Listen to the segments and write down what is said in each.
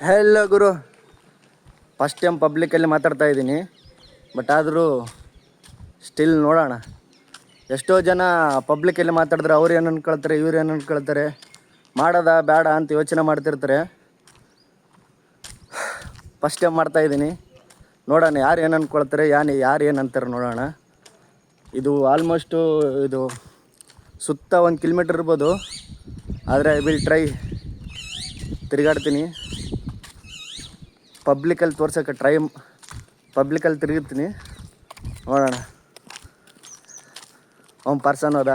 Hello ಗುರು, first time ಪಬ್ಲಿಕಲ್ಲಿ ಮಾತಾಡ್ತಾ ಇದ್ದೀನಿ. But ಆದರೂ ಸ್ಟಿಲ್ ನೋಡೋಣ. ಎಷ್ಟೋ ಜನ ಪಬ್ಲಿಕಲ್ಲಿ ಮಾತಾಡಿದ್ರೆ ಅವ್ರು ಏನು ಅಂದ್ಕೊಳ್ತಾರೆ, ಇವ್ರು ಏನು ಅಂದ್ಕೊಳ್ತಾರೆ, ಮಾಡೋದ ಬೇಡ ಅಂತ ಯೋಚನೆ ಮಾಡ್ತಿರ್ತಾರೆ. ಫಸ್ಟ್ ಟೈಮ್ ಮಾಡ್ತಾಯಿದ್ದೀನಿ, ನೋಡೋಣ ಯಾರು ಏನು ಅಂದ್ಕೊಳ್ತಾರೆ, ಯಾರು ಏನು ಅಂತಾರೆ ನೋಡೋಣ. ಇದು ಆಲ್ಮೋಸ್ಟು ಇದು ಸುತ್ತ 1 ಕಿಲೋಮೀಟ್ರ್ ಇರ್ಬೋದು. ಆದರೆ ಐ ವಿಲ್ ಟ್ರೈ, ತಿರುಗಾಡ್ತೀನಿ. ಪಬ್ಲಿಕಲ್ಲಿ ತೋರ್ಸೋಕ್ಕೆ ಪಬ್ಲಿಕಲ್ಲಿ ತಿರುಗಿರ್ತೀನಿ, ನೋಡೋಣ. ಅವ್ನು ಪರ್ಸನ್ ಹೋದ,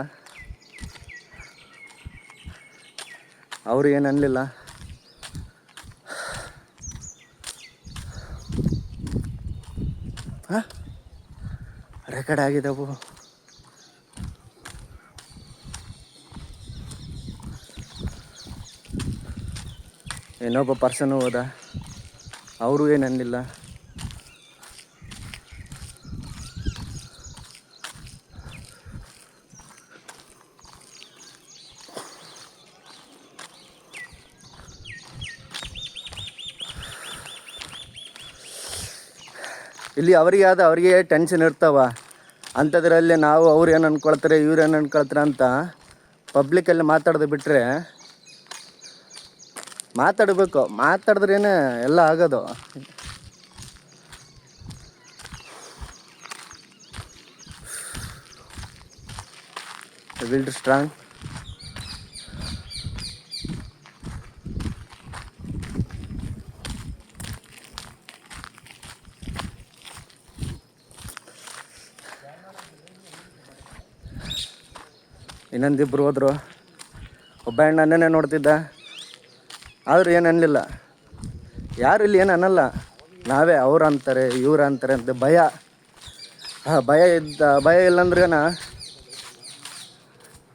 ಅವರು ಏನು ಅನ್ನಲಿಲ್ಲ. ಹಾಂ, ರೆಕಾರ್ಡ್ ಆಗಿದ್ದವು. ಇನ್ನೊಬ್ಬ ಪರ್ಸನ್ ಹೋದ, ಅವರು ಏನು ಅನ್ನಲಿಲ್ಲ. ಇಲ್ಲಿ ಅವ್ರಿಗೆ ಟೆನ್ಷನ್ ಇರ್ತಾವ. ಅಂಥದ್ರಲ್ಲಿ ನಾವು ಅವ್ರು ಏನು ಅಂದ್ಕೊಳ್ತಾರೆ, ಇವ್ರು ಏನು ಅಂದ್ಕೊಳ್ತಾರೆ ಅಂತ ಪಬ್ಲಿಕಲ್ಲಿ ಮಾತಾಡೋದು ಬಿಟ್ಟರೆ, ಮಾತಾಡಬೇಕು. ಮಾತಾಡಿದ್ರೇ ಎಲ್ಲ ಆಗೋದು. Build strong. ಇನ್ನೊಂದಿಬ್ಬರು ಹೋದರು. ಒಬ್ಬ ಹೆಣ್ಣು ನನ್ನೇ ನೋಡ್ತಿದ್ದ, ಆದರೂ ಏನು ಅನ್ನಲಿಲ್ಲ. ಯಾರು ಇಲ್ಲಿ ಏನು ಅನ್ನಲ್ಲ, ನಾವೇ ಅವ್ರು ಅಂತಾರೆ ಇವ್ರು ಅಂತಾರೆ ಅಂತ ಭಯ. ಭಯ ಇಲ್ಲಂದ್ರೇನ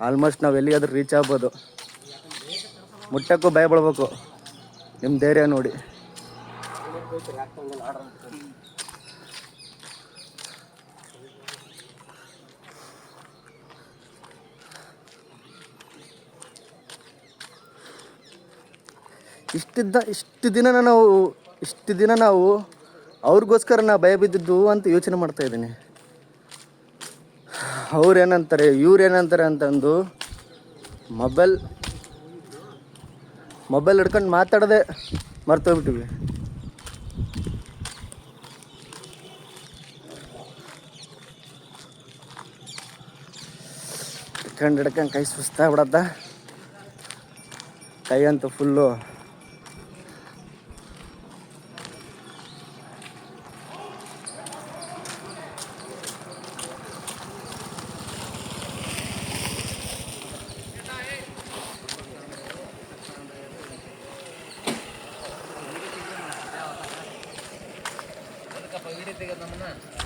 ಆಲ್ಮೋಸ್ಟ್ ನಾವು ಎಲ್ಲಿಗಾದ್ರೂ ರೀಚ್ ಆಗ್ಬೋದು. ಮುಟ್ಟಕ್ಕೂ ಭಯ ಪಡ್ಬೇಕು, ನಿಮ್ಮ ಧೈರ್ಯ ನೋಡಿ. ಇಷ್ಟು ದಿನ ನಾವು ಅವ್ರಿಗೋಸ್ಕರ ನಾ ಭಯ ಬಿದ್ದಿದ್ದು ಅಂತ ಯೋಚನೆ ಮಾಡ್ತಾಯಿದ್ದೀನಿ. ಅವ್ರೇನಂತಾರೆ ಇವ್ರೇನಂತಾರೆ ಅಂತಂದು ಮೊಬೈಲ್ ಹಿಡ್ಕೊಂಡು ಮಾತಾಡೋದೇ ಮರ್ತೋಗ್ಬಿಟ್ಟಿವಿ. ಹಿಡ್ಕೊಂಡು ಕೈ ಸುಸ್ತಾಗ್ಬಿಡತ್ತ. ಕೈ ಅಂತೂ ಫುಲ್ಲು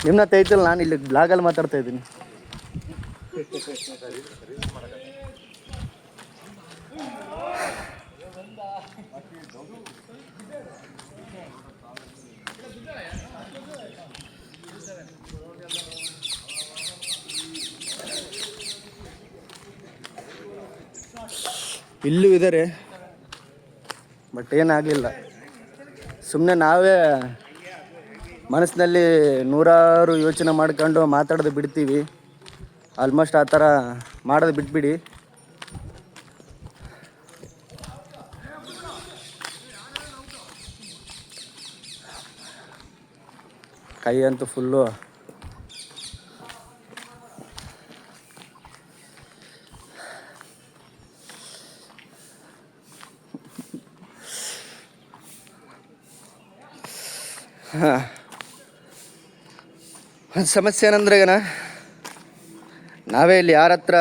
ನಿಮ್ಮನ್ನ ತೈತಿಲ್ಲ, ನಾನು ಇಲ್ಲಿ ಬ್ಲಾಗಲ್ಲಿ ಮಾತಾಡ್ತಾ ಇದ್ದೀನಿ. ಇಲ್ಲೂ ಇದ್ದಾರೆ, ಬಟ್ ಏನಾಗಲಿಲ್ಲ. ಸುಮ್ಮನೆ ನಾವೇ ಮನಸ್ಸಿನಲ್ಲಿ ನೂರಾರು ಯೋಚನೆ ಮಾಡ್ಕೊಂಡು ಮಾತಾಡೋದು ಬಿಡ್ತೀವಿ. ಆಲ್ಮೋಸ್ಟ್ ಆ ಥರ ಮಾಡೋದು ಬಿಟ್ಬಿಡಿ. ಕೈ ಅಂತೂ ಫುಲ್ಲು ಒಂದು ಸಮಸ್ಯೆ ಏನಂದ್ರೆ ನಾವೇ ಇಲ್ಲಿ ಯಾರ ಹತ್ರ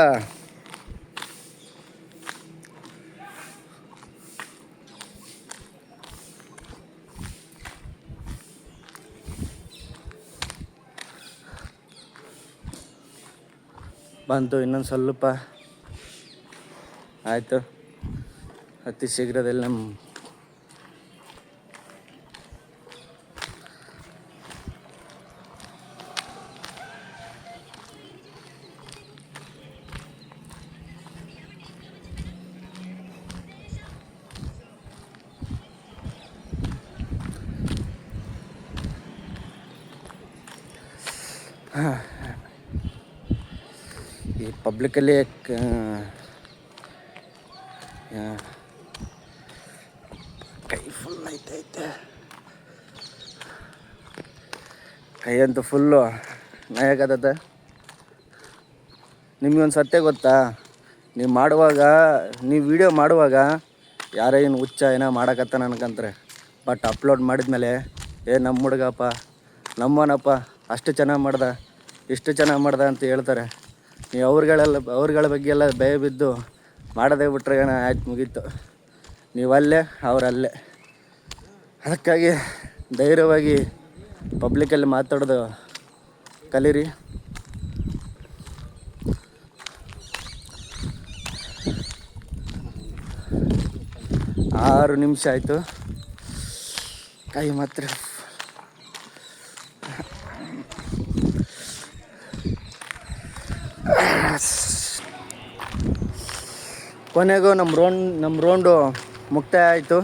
ಬಂತು. ಇನ್ನೊಂದು ಸ್ವಲ್ಪ ಆಯಿತು. ಅತಿ ಶೀಘ್ರದಲ್ಲಿ ನಮ್ಮ ಈ ಪಬ್ಲಿಕಲ್ಲಿ ಕೈ ಫುಲ್ ಐತೈತೆ, ಕೈ ಅಂತೂ ಫುಲ್ಲು ನಯಕತ್ತೆ. ನಿಮಗೊಂದು ಸತ್ಯ ಗೊತ್ತಾ, ನೀವು ಮಾಡುವಾಗ, ನೀವು ವಿಡಿಯೋ ಮಾಡುವಾಗ ಯಾರೇ ಏನು ಹುಚ್ಚ ಏನೋ ಮಾಡಕತ್ತಾನ ಅನ್ಕಂತಾರೆ. ಬಟ್ ಅಪ್ಲೋಡ್ ಮಾಡಿದ್ಮೇಲೆ ನಮ್ಮ ಹುಡುಗಪ್ಪ, ನಮ್ಮನಪ್ಪ ಅಷ್ಟು ಚೆನ್ನಾಗಿ ಮಾಡ್ದ, ಇಷ್ಟು ಚೆನ್ನಾಗಿ ಮಾಡ್ದ ಅಂತ ಹೇಳ್ತಾರೆ. ನೀವು ಅವ್ರಗಳ ಬಗ್ಗೆ ಎಲ್ಲ ಭಯ ಬಿದ್ದು ಮಾಡದೇ ಬಿಟ್ರೆ ಏನೋ ಆಯ್ತು, ಮುಗೀತು. ನೀವಲ್ಲೇ ಅವರಲ್ಲೇ. ಅದಕ್ಕಾಗಿ ಧೈರ್ಯವಾಗಿ ಪಬ್ಲಿಕಲ್ಲಿ ಮಾತಾಡೋದು ಕಲೀರಿ. 6 ನಿಮಿಷ ಆಯಿತು. ಕೈ ಮಾತ್ರ ಕೊನೆಗೂ ನಮ್ಮ ರೌಂಡು ಮುಕ್ತಾಯ ಆಯಿತು.